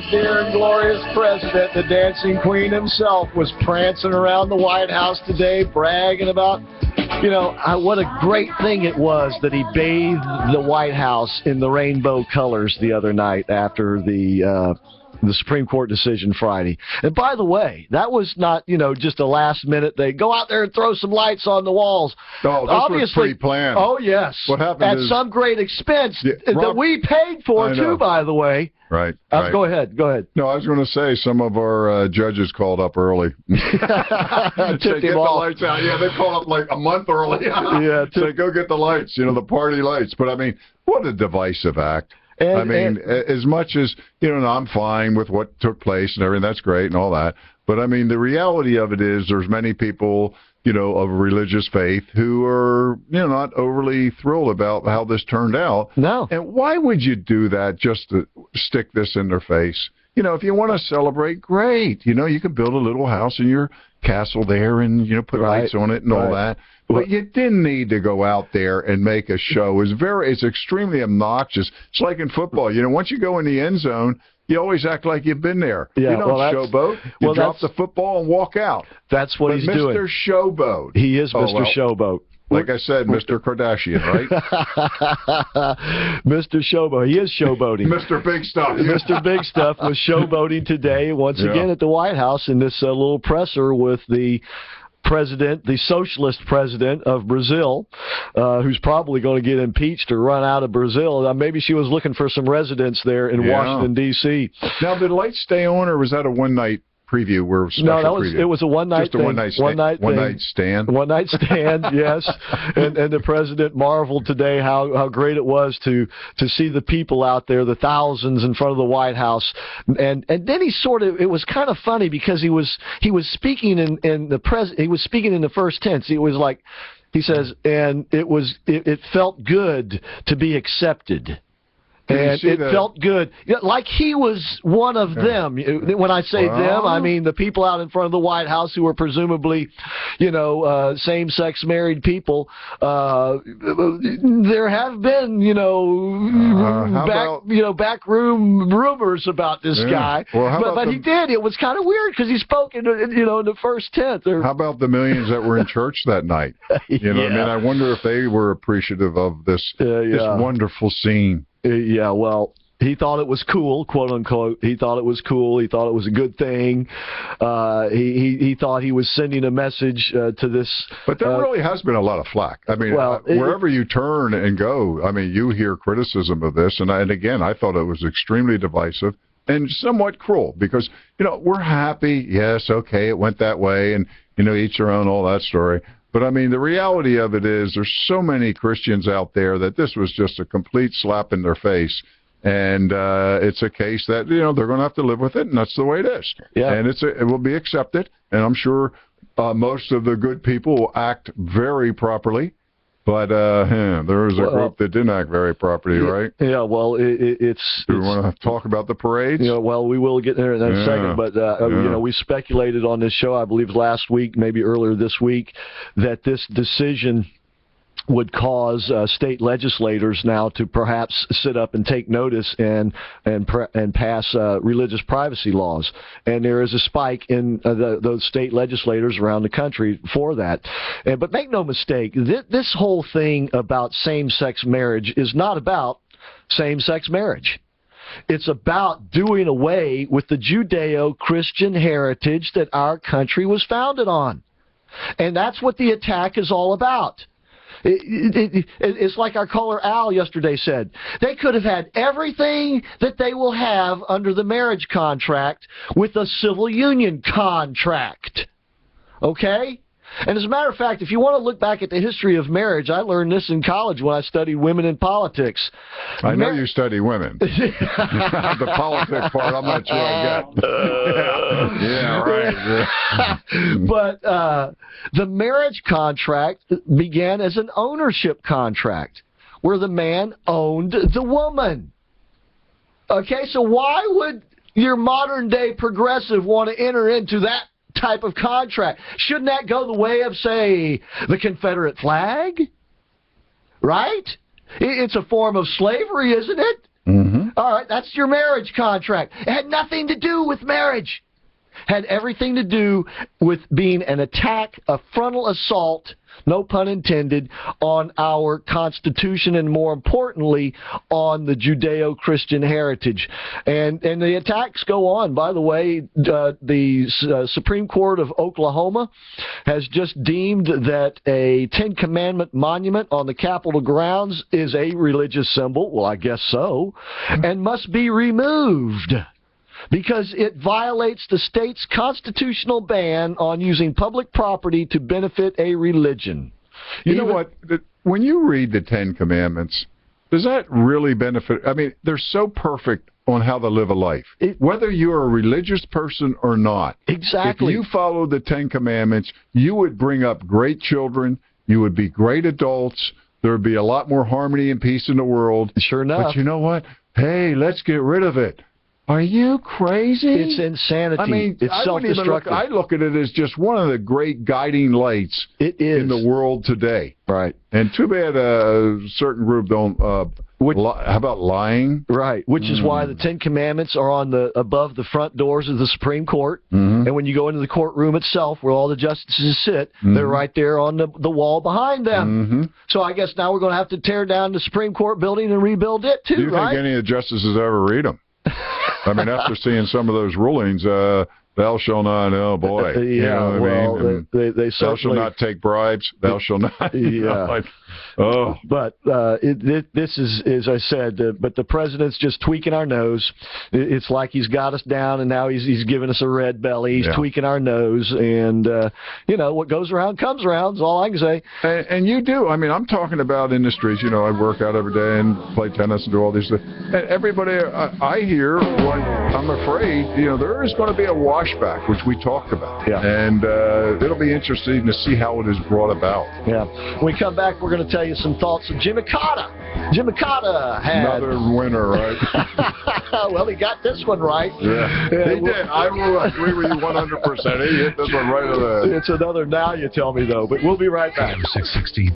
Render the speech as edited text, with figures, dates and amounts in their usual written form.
dear and glorious president, the dancing queen himself, was prancing around the White House today, bragging about, what a great thing it was that he bathed the White House in the rainbow colors the other night after the Supreme Court decision Friday. And by the way, that was not, just a last minute thing. Go out there and throw some lights on the walls. Oh, this was pre-planned. Oh, yes. What happened at some great expense that we paid for, too, by the way. Right. Go ahead. No, I was going to say some of our judges called up early. Say, get the lights out. Yeah, they called up like a month early. Say, go get the lights, the party lights. But, I mean, what a divisive act. As much as, I'm fine with what took place and everything, that's great and all that. But, I mean, the reality of it is there's many people, of religious faith who are, not overly thrilled about how this turned out. No. And why would you do that just to stick this in their face? If you want to celebrate, great. You can build a little house in your castle there and, put lights on it and all that. But you didn't need to go out there and make a show. It's extremely obnoxious. It's like in football. Once you go in the end zone, you always act like you've been there. Yeah, you don't showboat. You drop the football and walk out. That's what he's doing. Mr. Showboat. He is Mr. Showboat. Like I said, Mr. Kardashian, right? Mr. Showboat. He is showboating. Mr. Big Stuff. Mr. Big Stuff was showboating today once again at the White House in this little presser with the president, the socialist president of Brazil, who's probably going to get impeached or run out of Brazil. Maybe she was looking for some residence there in Washington, D.C. Now, did the lights stay on, or was that a one-night preview? It was a one-night thing. One night stand. One night stand, yes. And the president marveled today how great it was to see the people out there, the thousands in front of the White House. And then it was kind of funny because he was speaking in the first tense. It was like, he says, and it felt good to be accepted. And it felt good, like he was one of them. When I say them, I mean the people out in front of the White House who were presumably, same-sex married people. There have been, backroom rumors about this guy. Well, but he did. It was kind of weird because he spoke in the first tenth. How about the millions that were in church that night? I wonder if they were appreciative of this wonderful scene. Well, he thought it was cool, quote unquote. He thought it was cool. He thought it was a good thing. He thought he was sending a message to this. But there really has been a lot of flack. I mean, wherever you turn and go, you hear criticism of this. And again, I thought it was extremely divisive and somewhat cruel because, we're happy. Yes, okay, it went that way. And, each their own, all that story. But, the reality of it is there's so many Christians out there that this was just a complete slap in their face. And it's a case that, they're going to have to live with it, and that's the way it is. Yeah. And it will be accepted. And I'm sure most of the good people will act very properly. But there was a group that didn't act very properly, right? Yeah, well, it's... Do we want to talk about the parades? Well, we will get there in a second. But, we speculated on this show, I believe last week, maybe earlier this week, that this decision would cause state legislators now to perhaps sit up and take notice and pass religious privacy laws. And there is a spike in those state legislators around the country for that. But make no mistake, this whole thing about same-sex marriage is not about same-sex marriage. It's about doing away with the Judeo-Christian heritage that our country was founded on. And that's what the attack is all about. It's like our caller Al yesterday said. They could have had everything that they will have under the marriage contract with a civil union contract. Okay? And as a matter of fact, if you want to look back at the history of marriage, I learned this in college when I studied women in politics. I know you study women. The politics part, I'm not sure I get. Right. But the marriage contract began as an ownership contract where the man owned the woman. Okay, so why would your modern-day progressive want to enter into that type of contract? Shouldn't that go the way of, say, the Confederate flag? Right? It's a form of slavery, isn't it? Mm-hmm. All right, that's your marriage contract. It had nothing to do with marriage. Had everything to do with being an attack, a frontal assault, no pun intended, on our Constitution and, more importantly, on the Judeo-Christian heritage. And the attacks go on. By the way, the Supreme Court of Oklahoma has just deemed that a Ten Commandment monument on the Capitol grounds is a religious symbol. Well, I guess so. And must be removed, because it violates the state's constitutional ban on using public property to benefit a religion. You know what? When you read the Ten Commandments, does that really benefit? I mean, they're so perfect on how to live a life. Whether you're a religious person or not. Exactly. If you follow the Ten Commandments, you would bring up great children. You would be great adults. There would be a lot more harmony and peace in the world. Sure enough. But you know what? Hey, let's get rid of it. Are you crazy? It's insanity. I mean, it's self-destructive. I look at it as just one of the great guiding lights in the world today. Right. And too bad a certain group don't. How about lying? Right. Which is why the Ten Commandments are on above the front doors of the Supreme Court. And when you go into the courtroom itself, where all the justices sit, they're right there on the wall behind them. So I guess now we're going to have to tear down the Supreme Court building and rebuild it too. Do you think any of the justices ever read them? I mean, after seeing some of those rulings, thou shalt not, oh boy. You know what I mean? They thou shalt not take bribes, thou shalt not. But this is, as I said, but the president's just tweaking our nose. It's like he's got us down, and now he's giving us a red belly. He's tweaking our nose, and you know, what goes around comes around is all I can say. And you do. I mean, I'm talking about industries. You know, I work out every day and play tennis and do all these things. And everybody I hear, I'm afraid, you know, there is going to be a washback, which we talked about. And it'll be interesting to see how it is brought about. When we come back, we're going to tell you some thoughts of Jimmy Carter. Jimmy Carter had another winner, right? Well, he got this one right. He did. I will agree with you 100%. He hit this one right on the head. It's another now you tell me, though. But we'll be right back. 660.